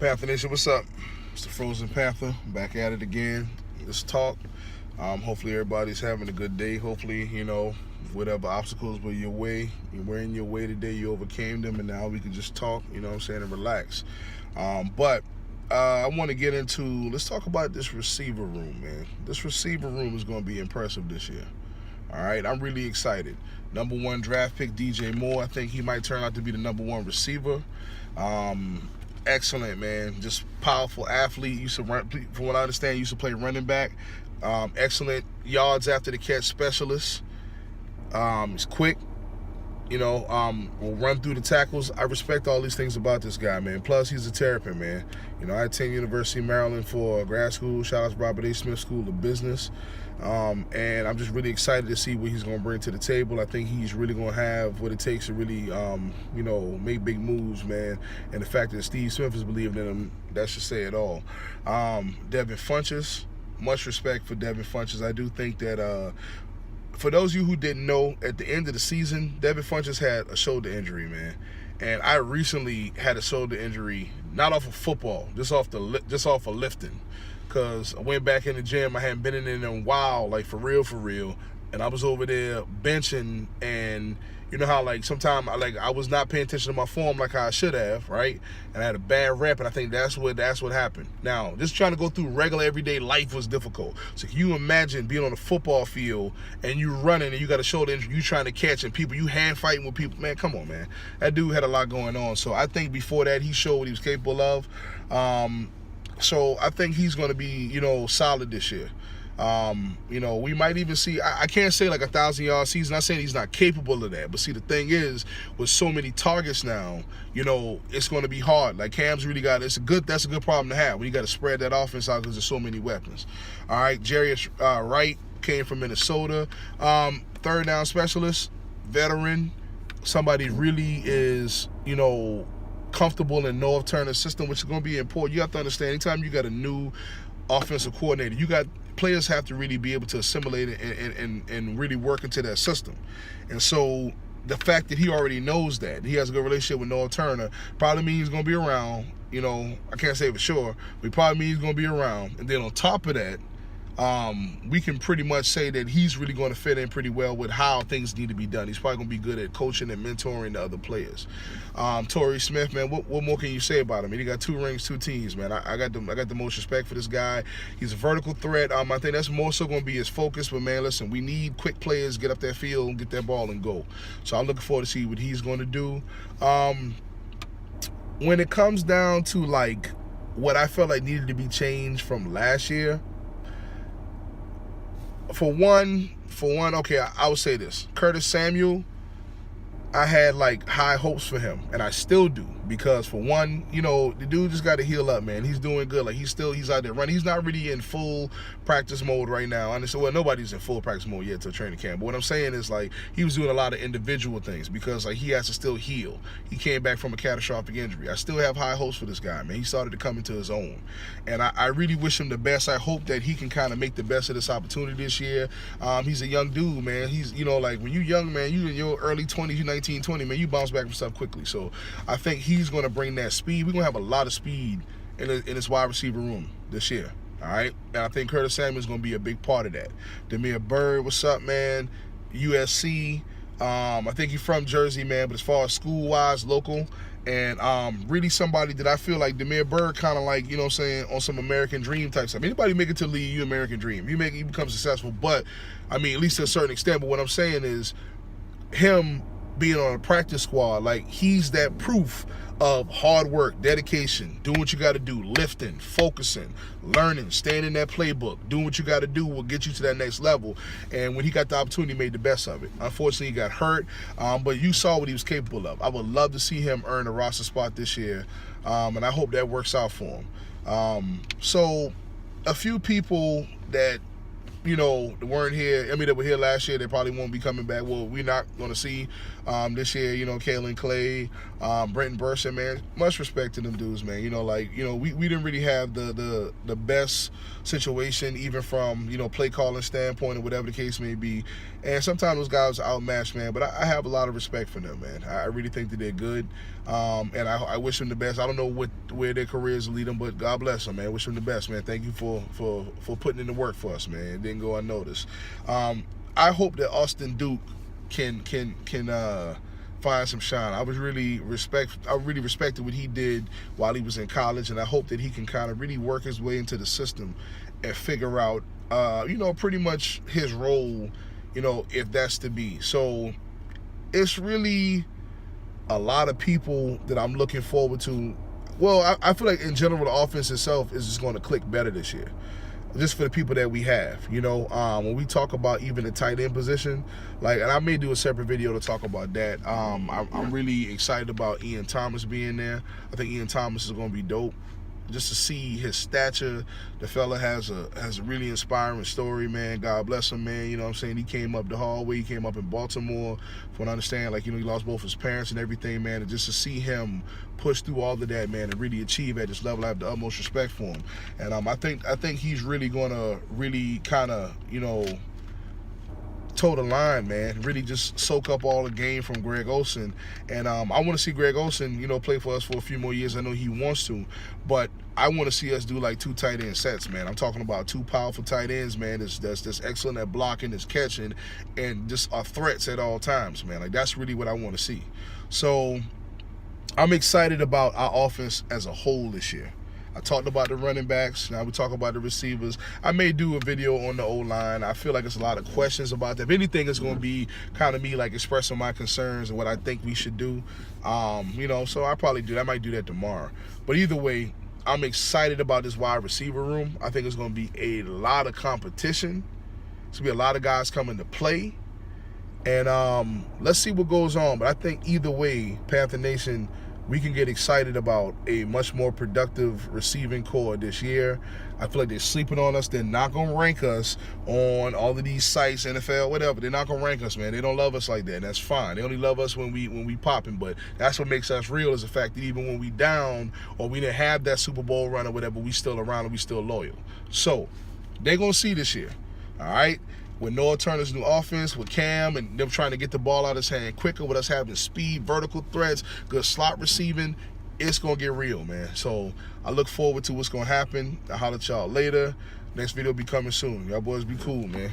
Panther Nation, what's up? It's the Frozen Panther, back at it again. Let's talk. Hopefully everybody's having a good day. Hopefully, whatever obstacles were in your way today, you overcame them, and now we can just talk, and relax. But I want to get into, let's talk about this receiver room, man. This receiver room is going to be impressive this year. All right, I'm really excited. Number 1 draft pick, DJ Moore. I think he might turn out to be the number 1 receiver. Excellent, man. Just powerful athlete. Used to run, from what I understand, used to play running back. Excellent yards after the catch specialist. He's quick. Will run through the tackles. I respect all these things about this guy, man. Plus, he's a Terrapin, man. I attend University of Maryland for grad school. Shout out to Robert A. Smith School of Business. And I'm just really excited to see what he's going to bring to the table. I think he's really going to have what it takes to really, make big moves, man. And the fact that Steve Smith has believed in him, that should say it all. Devin Funchess, much respect for Devin Funchess. I do think that for those of you who didn't know, at the end of the season, Devin Funchess had a shoulder injury, man. And I recently had a shoulder injury, not off of football, just off of lifting. Because I went back in the gym, I hadn't been in a while, like for real. And I was over there benching, and you know how sometimes I was not paying attention to my form like how I should have, right? And I had a bad rep, and I think that's what happened. Now, just trying to go through regular everyday life was difficult. So can you imagine being on a football field and you running and you got a shoulder injury, you trying to catch and you hand fighting with people? Man, come on, man. That dude had a lot going on. So I think before that he showed what he was capable of. So I think he's going to be, solid this year. We might even see, I can't say like 1,000-yard season. I'm not saying he's not capable of that. But see, the thing is, with so many targets now, it's going to be hard. Like Cam's really that's a good problem to have when you got to spread that offense out because there's so many weapons. All right, Jarius Wright came from Minnesota. Third down specialist, veteran, somebody really is, comfortable in Norv Turner's system, which is going to be important. You have to understand, anytime you got a new offensive coordinator, players have to really be able to assimilate it and really work into that system. And so the fact that he already knows that, he has a good relationship with Norv Turner, probably means he's going to be around. I can't say for sure, but it probably means he's going to be around. And then on top of that, we can pretty much say that he's really going to fit in pretty well with how things need to be done. He's probably going to be good at coaching and mentoring the other players. Torrey Smith, man, what more can you say about him? He got 2 rings, 2 teams, man. I got the most respect for this guy. He's a vertical threat. I think that's more so going to be his focus. But man, listen, we need quick players, get up that field, and get that ball and go. So I'm looking forward to see what he's going to do. When it comes down to what I felt like needed to be changed from last year. For one, okay, I would say this. Curtis Samuel, I had high hopes for him, and I still do, because for one, the dude just got to heal up, man. He's doing good. He's out there running. He's not really in full practice mode right now. Well, nobody's in full practice mode yet till training camp. But what I'm saying is he was doing a lot of individual things because he has to still heal. He came back from a catastrophic injury. I still have high hopes for this guy, man. He started to come into his own, and I really wish him the best. I hope that he can kind of make the best of this opportunity this year. He's a young dude, man. He's when you're young, man, you in your early 20s, you're 19, 20, man, you bounce back from stuff quickly. So I think he's going to bring that speed. We're going to have a lot of speed in this wide receiver room this year. All right? And I think Curtis Samuel is going to be a big part of that. Demir Bird, what's up, man? USC. I think he's from Jersey, man, but as far as school-wise, local, and really somebody that I feel like Demir Bird kind of on some American Dream type stuff. Anybody make it to the league, you American Dream. You become successful, but, at least to a certain extent. But what I'm saying is him being on a practice squad, he's that proof of hard work, dedication, doing what you got to do, lifting, focusing, learning, staying in that playbook, doing what you got to do will get you to that next level. And when he got the opportunity, he made the best of it. Unfortunately, he got hurt, but you saw what he was capable of. I would love to see him earn a roster spot this year, and I hope that works out for him. So a few people that that weren't here, that were here last year, they probably won't be coming back. Well, we're not going to see this year, Kalen Clay, Brenton Burson, man. Much respect to them dudes, man. We didn't really have the best situation, even from, play calling standpoint or whatever the case may be. And sometimes those guys are outmatched, man. But I have a lot of respect for them, man. I really think that they're good. And I wish them the best. I don't know where their careers lead them, but God bless them, man. Wish them the best, man. Thank you for putting in the work for us, man. It didn't go unnoticed. I hope that Austin Duke can find some shine. I really respected what he did while he was in college, and I hope that he can kind of really work his way into the system and figure out, pretty much his role, if that's to be. So it's really a lot of people that I'm looking forward to. Well, I feel like in general the offense itself is just going to click better this year, just for the people that we have. When we talk about even the tight end position, and I may do a separate video to talk about that. I'm really excited about Ian Thomas being there. I think Ian Thomas is going to be dope. Just to see his stature, the fella has a really inspiring story, man. God bless him, man. You know what I'm saying? He came up the hallway. He came up in Baltimore. From what I understand, he lost both his parents and everything, man. And just to see him push through all of that, man, and really achieve at this level, I have the utmost respect for him. And I think he's really gonna kind of toe the line, man. Really just soak up all the game from Greg Olsen. And I want to see Greg Olsen, play for us for a few more years. I know he wants to, but I want to see us do 2 tight end sets, man. I'm talking about 2 powerful tight ends, man. That's excellent at blocking, that's catching, and just are threats at all times, man. That's really what I want to see. So I'm excited about our offense as a whole this year. I talked about the running backs. Now we talk about the receivers. I may do a video on the O-line. I feel like there's a lot of questions about that. If anything, it's going to be kind of me expressing my concerns and what I think we should do. So I'll probably do that. I might do that tomorrow. But either way, I'm excited about this wide receiver room. I think it's going to be a lot of competition. It's going to be a lot of guys coming to play. And let's see what goes on. But I think either way, Panther Nation, we can get excited about a much more productive receiving core this year. I feel like they're sleeping on us. They're not going to rank us on all of these sites, NFL, whatever. They're not going to rank us, man. They don't love us like that, and that's fine. They only love us when we popping, but that's what makes us real, is the fact that even when we down or we didn't have that Super Bowl run or whatever, we still around and we still loyal. So they're going to see this year, all right? With Noah Turner's new offense, with Cam and them trying to get the ball out of his hand quicker, with us having speed, vertical threats, good slot receiving, it's going to get real, man. So I look forward to what's going to happen. I'll holler at y'all later. Next video will be coming soon. Y'all boys be cool, man.